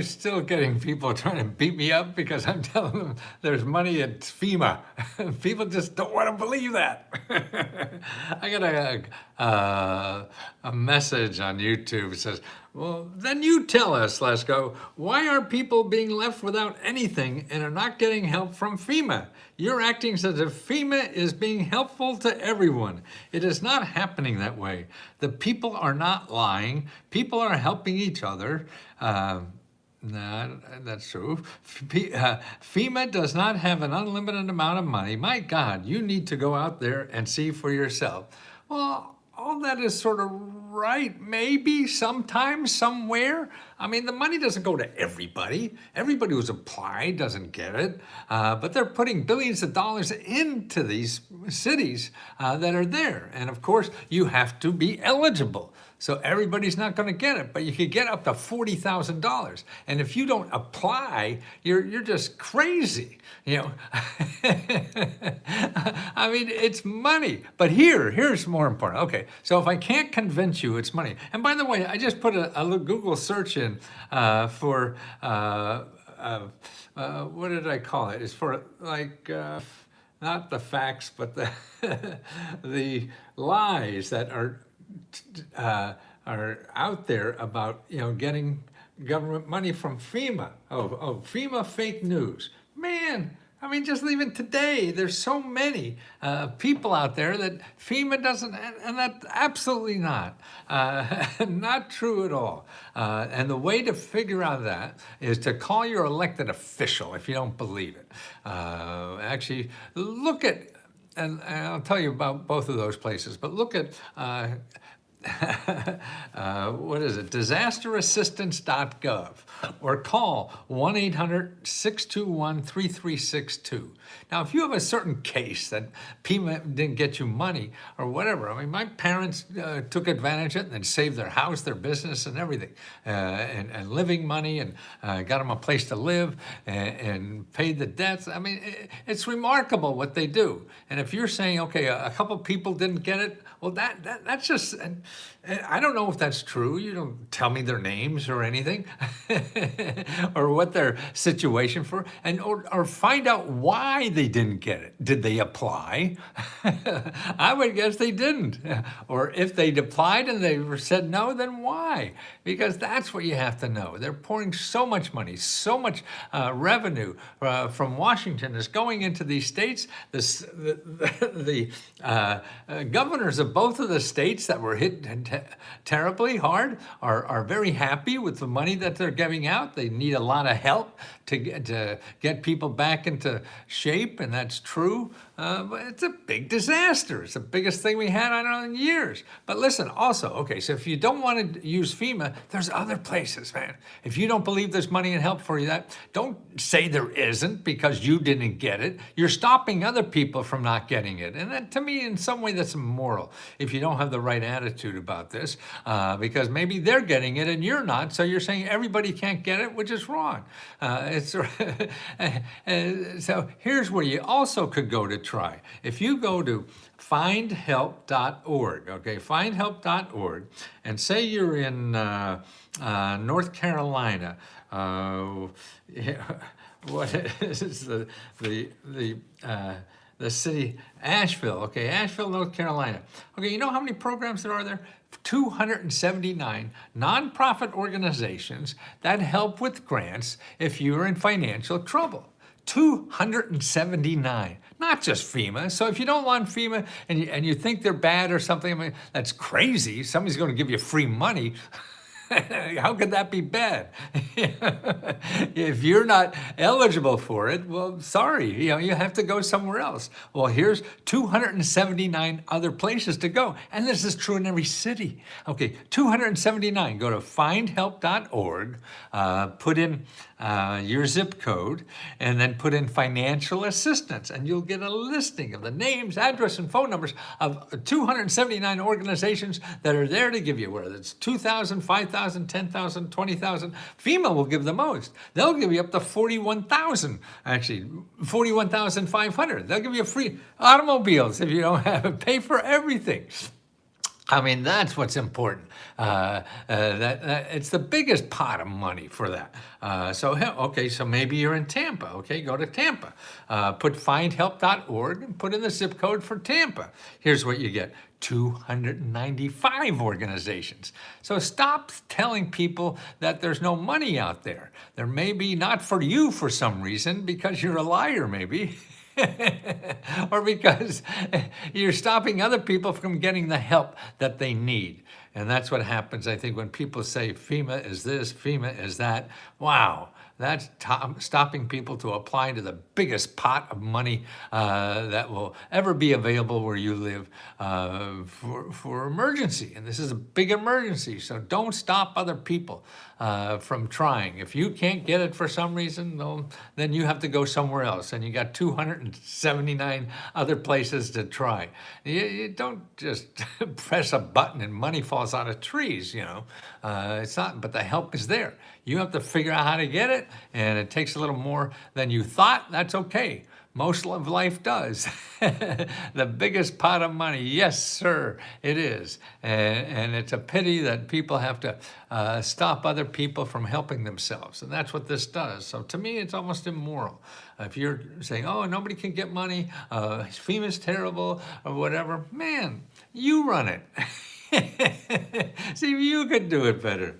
I'm still getting people trying to beat me up because I'm telling them there's money at FEMA. People just don't want to believe that. I got a message on YouTube that says, well, then you tell us, Lesko, why are people being left without anything and are not getting help from FEMA? You're acting as if FEMA is being helpful to everyone. It is not happening that way. The people are not lying. People are helping each other. No, that's true. FEMA does not have an unlimited amount of money. My God, you need to go out there and see for yourself. Well, all that is sort of right, maybe, sometimes, somewhere. I mean, the money doesn't go to everybody. Everybody who's applied doesn't get it. But they're putting billions of dollars into these cities that are there. And of course, you have to be eligible. So everybody's not going to get it, but you could get up to $40,000. And if you don't apply, you're just crazy, you know. I mean, it's money. But here's more important. Okay, so if I can't convince you, it's money. And by the way, I just put a little Google search in for what did I call it? It's for like. Not the facts, but the the lies that are out there about, you know, getting government money from FEMA. FEMA fake news. Man, I mean, just even today, there's so many people out there that FEMA doesn't, and that's absolutely not. Not true at all. And the way to figure out that is to call your elected official if you don't believe it. Actually, look at, and I'll tell you about both of those places, but look at what is it? disasterassistance.gov, or call 1-800-621-3362. Now, if you have a certain case that FEMA didn't get you money or whatever, I mean, my parents took advantage of it and then saved their house, their business, and everything, and living money, and got them a place to live, and paid the debts. I mean, it's remarkable what they do. And if you're saying, okay, a couple people didn't get it, well, that's just, I don't know if that's true. You don't tell me their names or anything, or what their situation for, or find out why they didn't get it. Did they apply? I would guess they didn't. Or if they applied and they said no, then why? Because that's what you have to know. They're pouring so much money, so much revenue from Washington is going into these states. The governors of both of the states that were hit terribly hard are very happy with the money that they're giving out. They need a lot of help to get people back into shape, and that's true. But it's a big disaster. It's the biggest thing we had, I don't know, in years. But listen, also, okay, so if you don't want to use FEMA, there's other places, man. If you don't believe there's money and help for you, don't say there isn't because you didn't get it. You're stopping other people from not getting it. And that, to me, in some way, that's immoral if you don't have the right attitude about this, because maybe they're getting it and you're not, so you're saying everybody can't get it, which is wrong. So here's where you also could go to try. If you go to findhelp.org, okay, findhelp.org, and say you're in North Carolina, what is the city, Asheville, okay, Asheville, North Carolina. Okay, you know how many programs there are there? 279 nonprofit organizations that help with grants if you're in financial trouble. 279, not just FEMA. So if you don't want FEMA and you think they're bad or something, I mean, that's crazy. Somebody's going to give you free money. How could that be bad? If you're not eligible for it, well, sorry, you have to go somewhere else. Well, here's 279 other places to go. And this is true in every city. Okay, 279. Go to findhelp.org, put in your zip code, and then put in financial assistance, and you'll get a listing of the names, address, and phone numbers of 279 organizations that are there to give you, whether it's 2,000, 5,000, 10,000, 20,000. FEMA will give the most. They'll give you up to 41,000, actually 41,500. They'll give you free automobiles if you don't have it. Pay for everything. I mean, that's what's important. That it's the biggest pot of money for that. Okay, so maybe you're in Tampa. Okay, go to Tampa. Put findhelp.org and put in the zip code for Tampa. Here's what you get. 295 organizations. So stop telling people that there's no money out there. There may be not for you for some reason because you're a liar, maybe. Or because you're stopping other people from getting the help that they need. And that's what happens, I think, when people say FEMA is this, FEMA is that. Wow, that's stopping people to apply to the biggest pot of money that will ever be available where you live for emergency. And this is a big emergency, so don't stop other people from trying. If you can't get it for some reason, well, then you have to go somewhere else. And you got 279 other places to try. You don't just press a button and money falls out of trees, you know. It's not, but the help is there. You have to figure out how to get it, and it takes a little more than you thought. That's okay. Most of life does. The biggest pot of money, yes, sir, it is. And it's a pity that people have to stop other people from helping themselves. And that's what this does. So to me, it's almost immoral. If you're saying, oh, nobody can get money, FEMA's terrible, or whatever, man, you run it. See, you could do it better.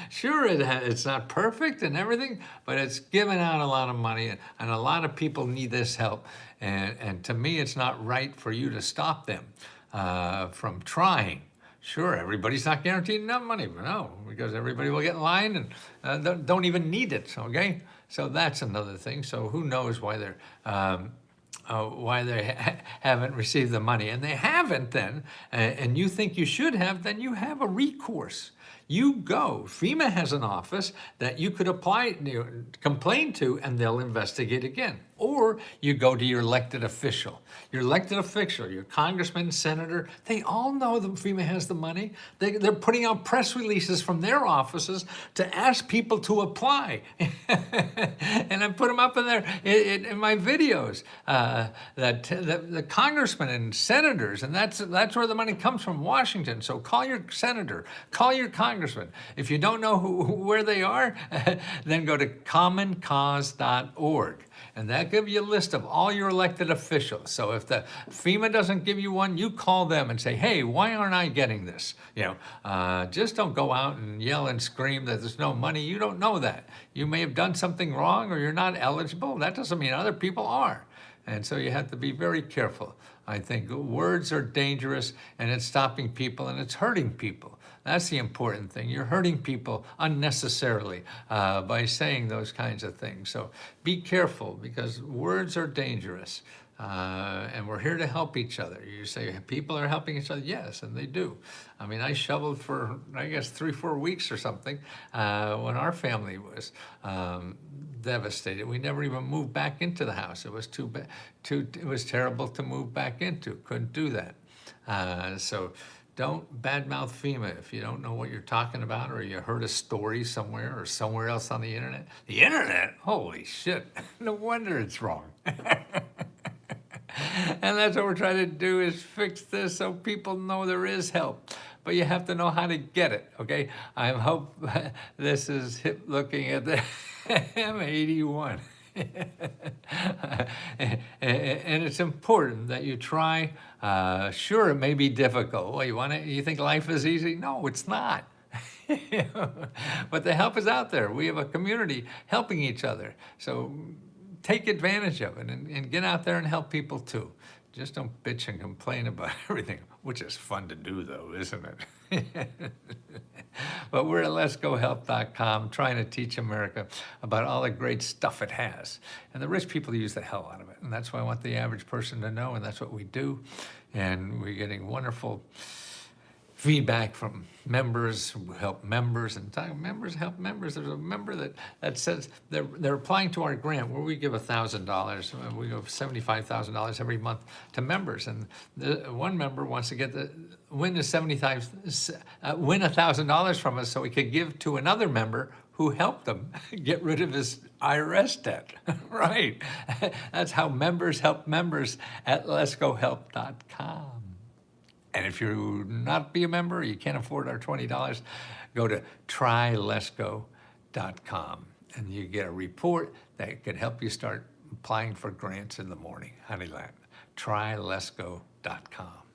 Sure, it's not perfect and everything, but it's giving out a lot of money, and a lot of people need this help. And to me, it's not right for you to stop them from trying. Sure, everybody's not guaranteed enough money, but no, because everybody will get in line and don't even need it, okay? So that's another thing. So who knows why they're haven't received the money. And they haven't then, and you think you should have, then you have a recourse. You go. FEMA has an office that you could complain to, and they'll investigate again. Or you go to your elected official. Your elected official, your congressman, senator, they all know that FEMA has the money. They're putting out press releases from their offices to ask people to apply. And I put them up in there in my videos. The congressmen and senators, and that's where the money comes from, Washington. So call your senator, call your congressman. If you don't know where they are, then go to commoncause.org. And that gives you a list of all your elected officials. So if the FEMA doesn't give you one, you call them and say, hey, why aren't I getting this? Just don't go out and yell and scream that there's no money. You don't know that. You may have done something wrong or you're not eligible. That doesn't mean other people are. And so you have to be very careful. I think words are dangerous, and it's stopping people and it's hurting people. That's the important thing. You're hurting people unnecessarily by saying those kinds of things. So be careful, because words are dangerous. And we're here to help each other. You say people are helping each other. Yes, and they do. I mean, I shoveled for, I guess, 3-4 weeks or something when our family was devastated. We never even moved back into the house. It was too bad. It was terrible to move back into. Couldn't do that. So don't badmouth FEMA if you don't know what you're talking about, or you heard a story somewhere or somewhere else on the internet. The internet? Holy shit. No wonder it's wrong. And that's what we're trying to do, is fix this so people know there is help. But you have to know how to get it, okay? I hope this is hip looking at the M81. And it's important that you try. Sure, it may be difficult. Well, you think life is easy? No, it's not. But the help is out there. We have a community helping each other. So take advantage of it and get out there and help people too. Just don't bitch and complain about everything, which is fun to do though, isn't it? But we're at letsgohelp.com trying to teach America about all the great stuff it has. And the rich people use the hell out of it. And that's what I want the average person to know, and that's what we do. And we're getting wonderful feedback from members who help members, and members help members. There's a member that says they're applying to our grant where we give $1,000. We give $75,000 every month to members, and one member wants to win $1,000 from us so he could give to another member who helped him get rid of his IRS debt. Right. That's how members help members at letsgohelp.com. And if you not be a member, you can't afford our $20, go to trylesgo.com and you get a report that can help you start applying for grants in the morning. Honeyland, trylesgo.com.